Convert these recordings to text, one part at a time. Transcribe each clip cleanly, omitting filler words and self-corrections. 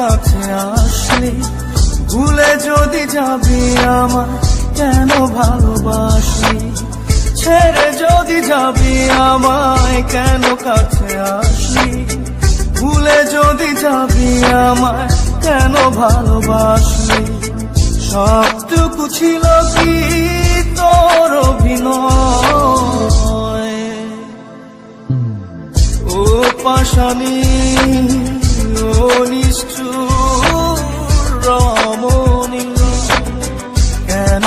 কাছে আসলি, ভুলে যদি যাবি আমায় কেন ভালোবাসলি, ছেড়ে যদি যাবি আমায় কেন কাছে আসলি, ভুলে যদি যাবি আমায় কেন ভালোবাসলি। সবটুকু ছিল কি তোর অভিনয়, ও পাশানি ও নিষ্ঠুর রমণী, কেন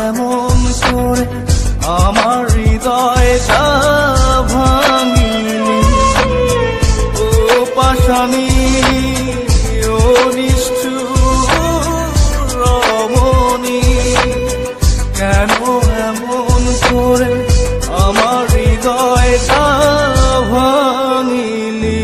এমন করে আমার হৃদয়টা ভাঙিলি। ও পাশানি ও নিষ্ঠুর রমণী, কেন এমন করে আমার হৃদয়টা ভাঙিলি।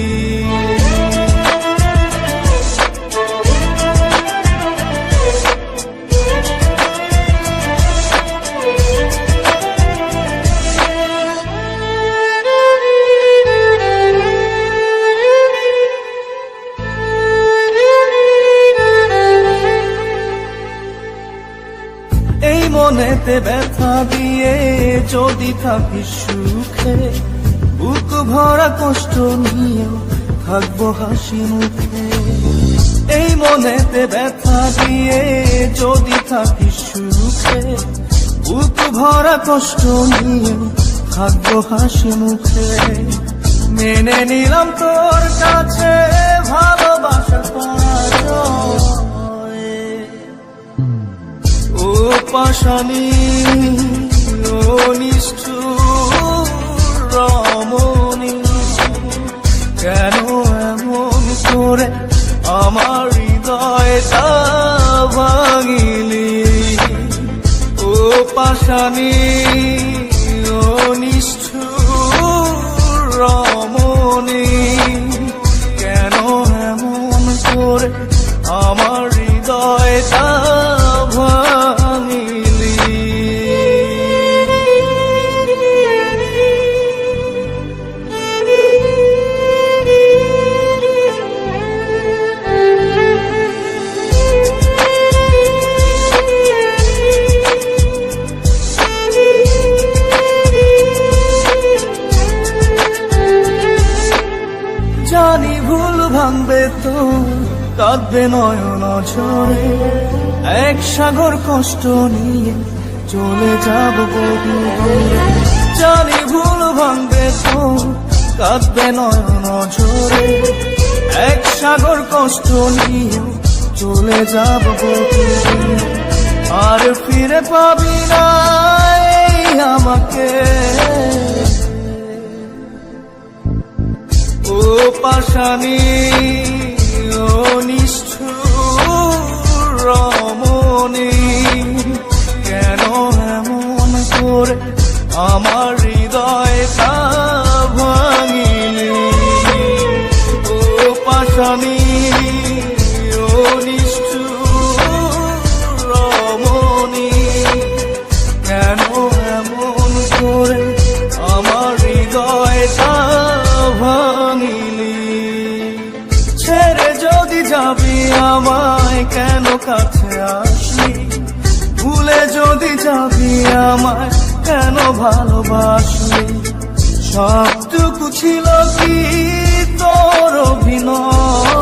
এই মনেতে ব্যথা দিয়ে যদি থাকিস সুখে, বুক ভরা কষ্ট নিয়েও থাকবো হাসি মুখে। এই মনেতে ব্যথা দিয়ে যদি থাকিস সুখে, বুক ভরা কষ্ট নিয়েও থাকবো হাসি মুখে। মেনে নিলাম তোর কাছে ভালোবাসার পরাজয়, ও পাশানি ও নিষ্ঠুর রমণী, কেন এমন করে আমার হৃদয়টা ভাঙিলি। ও পাশানি ও নিষ্ঠুর রমণী, কেন এমন করে আমার হৃদয়টা ভাঙিলি। জানি ভুল ভাঙবে তো কাঁদবে নয়ন ঝরে, এক সাগর কষ্ট নিয়ে চলে যাব বহু দূরে। জানি ভুল ভাঙবে তো কাঁদবে নয়ন ঝরে, এক সাগর কষ্ট নিয়ে চলে যাব বহু দূরে। আর ফিরে পাবি না এই আমাকে, ও পাশানি ও নিষ্ঠুর রমণী, কেন এমন করে আমার হৃদয়টা ভাঙিলি। ও পাশানি ও নিষ্ঠুর রমণী, কেন এমন করে আমার হৃদয়টা ভাঙিলি। ছেড়ে যদি যাবি আমায় কেন কাছে আসলি, ভুলে যদি যাবি আমায় কেন ভালোবাসলি। সবটুকু ছিল কি তোর অভিনয়,